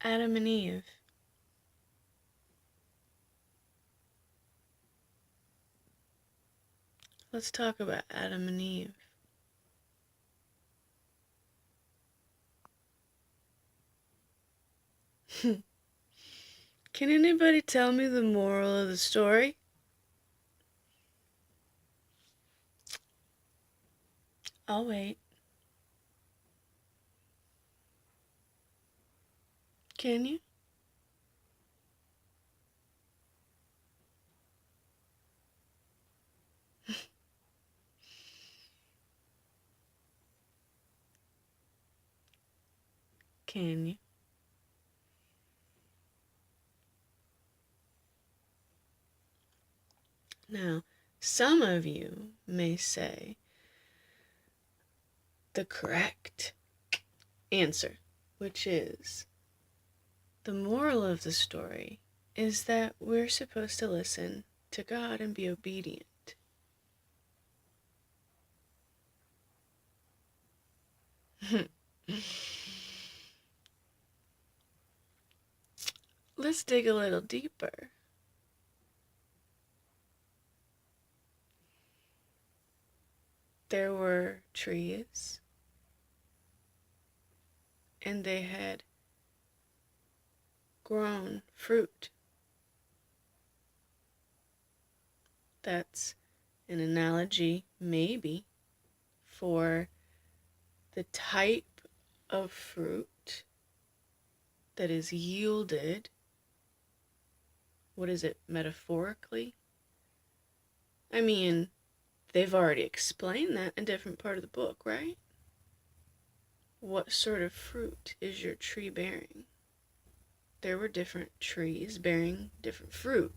Adam and Eve. Let's talk about Adam and Eve. Can anybody tell me the moral of the story? I'll wait. Can you? Can you? Now, some of you may say the correct answer, which is the moral of the story is that we're supposed to listen to God and be obedient. Let's dig a little deeper. There were trees, and they had grown fruit. That's an analogy, maybe, for the type of fruit that is yielded. What is it, metaphorically? I mean, they've already explained that in a different part of the book, right? What sort of fruit is your tree bearing? There were different trees bearing different fruit.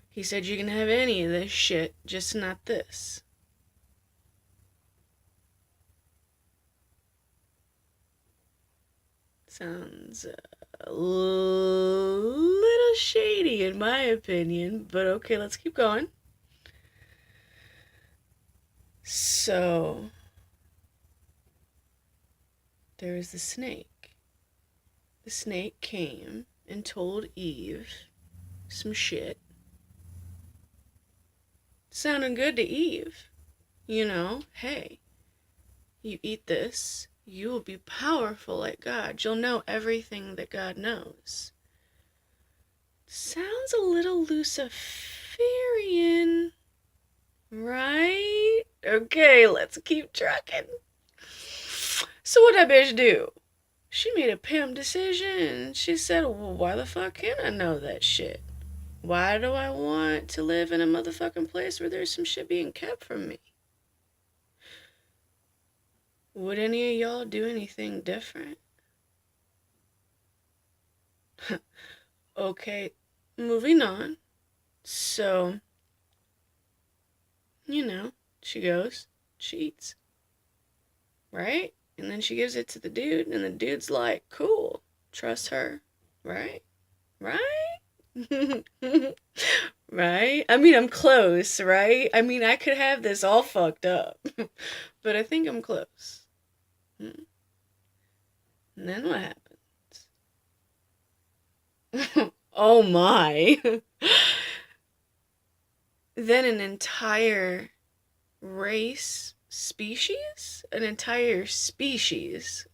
He said you can have any of this shit, just not this. Sounds a little shady in my opinion, but okay, let's keep going. So, there is the snake. The snake came and told Eve some shit. Sounding good to Eve. You know, hey, you eat this, you will be powerful like God. You'll know everything that God knows. Sounds a little Luciferian, right? Okay, let's keep trucking. So what that bitch do? She made a pimp decision. She said, well, why the fuck can't I know that shit? Why do I want to live in a motherfucking place where there's some shit being kept from me? Would any of y'all do anything different? Okay, moving on. So, you know, she goes, she eats. Right? And then she gives it to the dude, and the dude's like, cool, trust her. Right? Right? Right? I mean, I'm close, right? I mean, I could have this all fucked up, but I think I'm close. And then what happens? Oh my. Then an entire an entire species,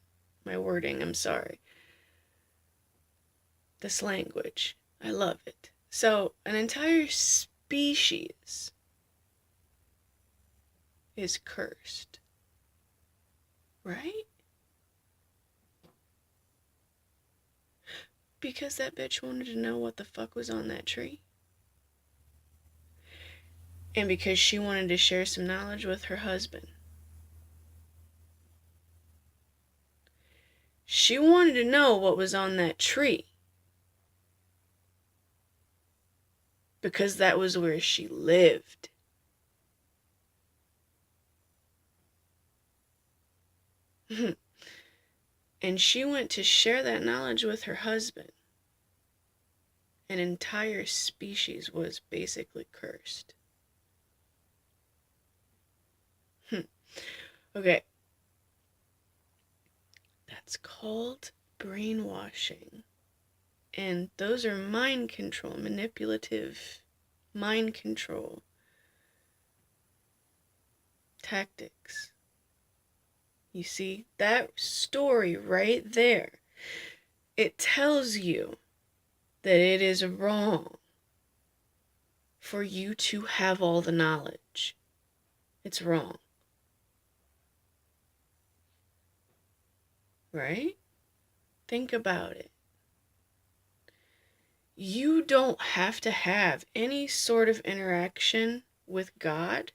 my wording, I'm sorry. This language, I love it. So, an entire species is cursed, right? Because that bitch wanted to know what the fuck was on that tree. And because she wanted to share some knowledge with her husband. She wanted to know what was on that tree. Because that was where she lived. And she went to share that knowledge with her husband. An entire species was basically cursed. Okay. That's called brainwashing. And those are mind control, manipulative mind control tactics. You see, that story right there, it tells you that it is wrong for you to have all the knowledge. It's wrong. Right? Think about it. You don't have to have any sort of interaction with God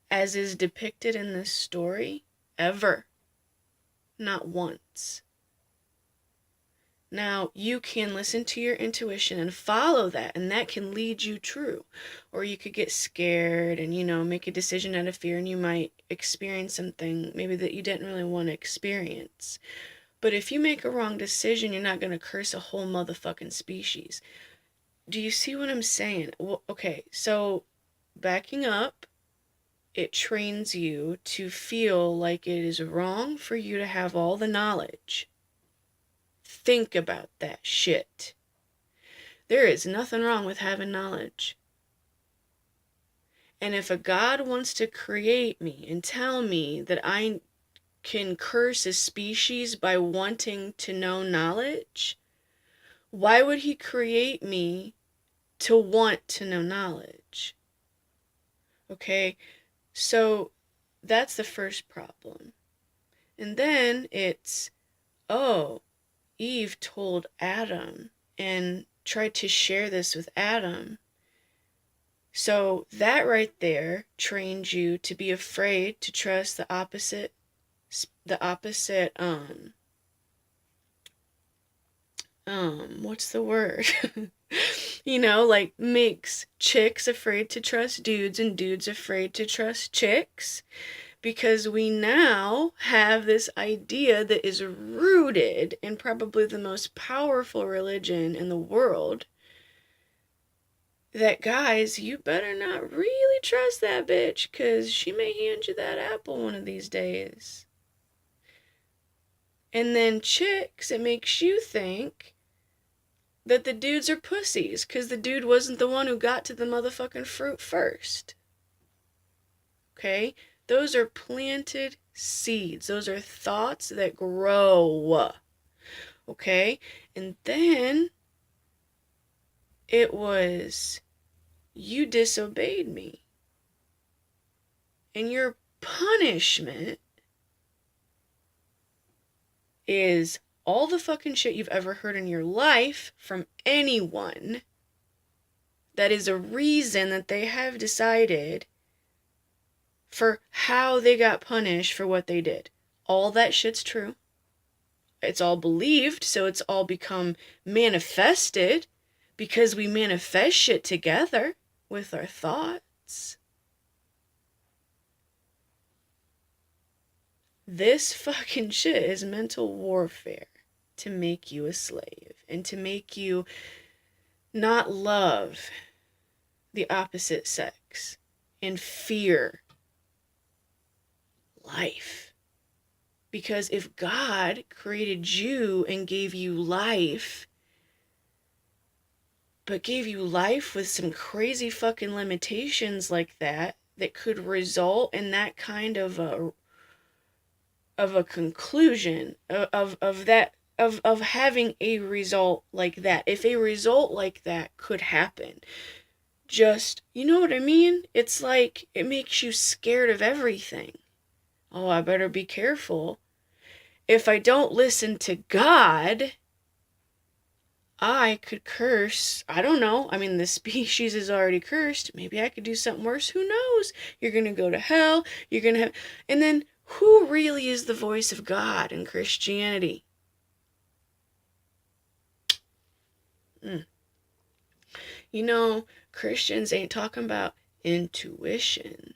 as is depicted in this story ever. Not once. Now, you can listen to your intuition and follow that, and that can lead you true. Or you could get scared and, make a decision out of fear, and you might experience something maybe that you didn't really want to experience. But if you make a wrong decision, you're not going to curse a whole motherfucking species. Do you see what I'm saying? Well, okay, so backing up, it trains you to feel like it is wrong for you to have all the knowledge. Think about that shit. There is nothing wrong with having knowledge. And if a God wants to create me and tell me that I can curse a species by wanting to know knowledge, why would he create me to want to know knowledge? Okay, so that's the first problem. And then it's, oh, Eve told Adam and tried to share this with Adam. So that right there trains you to be afraid to trust the opposite, what's the word? Like makes chicks afraid to trust dudes and dudes afraid to trust chicks. Because we now have this idea that is rooted in probably the most powerful religion in the world, that guys, you better not really trust that bitch, because she may hand you that apple one of these days. And then chicks, it makes you think that the dudes are pussies, because the dude wasn't the one who got to the motherfucking fruit first. Okay? Those are planted seeds. Those are thoughts that grow. Okay? And then it was, you disobeyed me. And your punishment is all the fucking shit you've ever heard in your life from anyone. That is a reason that they have decided for how they got punished for what they did. All that shit's true. It's all believed, so it's all become manifested because we manifest shit together with our thoughts. This fucking shit is mental warfare to make you a slave and to make you not love the opposite sex and fear life. Because if God created you and gave you life, but gave you life with some crazy fucking limitations like that could result in that kind of a conclusion of having a result like that. If a result like that could happen, just, you know what I mean? It's like, it makes you scared of everything. Oh, I better be careful. If I don't listen to God, I could curse. I don't know. I mean, the species is already cursed. Maybe I could do something worse. Who knows? You're going to go to hell. You're going to have... And then, who really is the voice of God in Christianity? Christians ain't talking about intuition.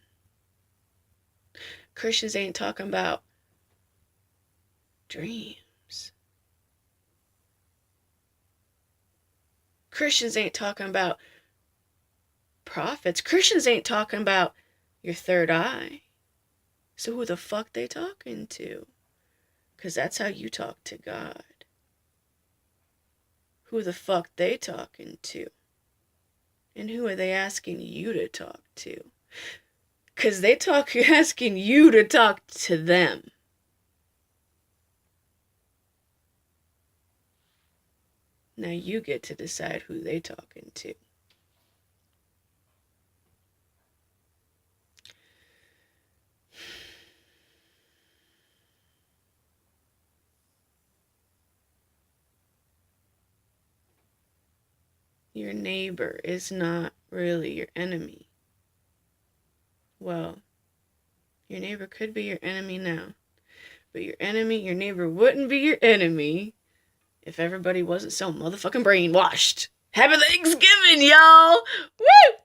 Christians ain't talking about dreams. Christians ain't talking about prophets. Christians ain't talking about your third eye. So who the fuck they talking to? Because that's how you talk to God. Who the fuck they talking to? And who are they asking you to talk to? Because they asking you to talk to them. Now you get to decide who they talking to. Your neighbor is not really your enemy. Well, your neighbor could be your enemy now. But your neighbor wouldn't be your enemy if everybody wasn't so motherfucking brainwashed. Happy Thanksgiving, y'all! Woo!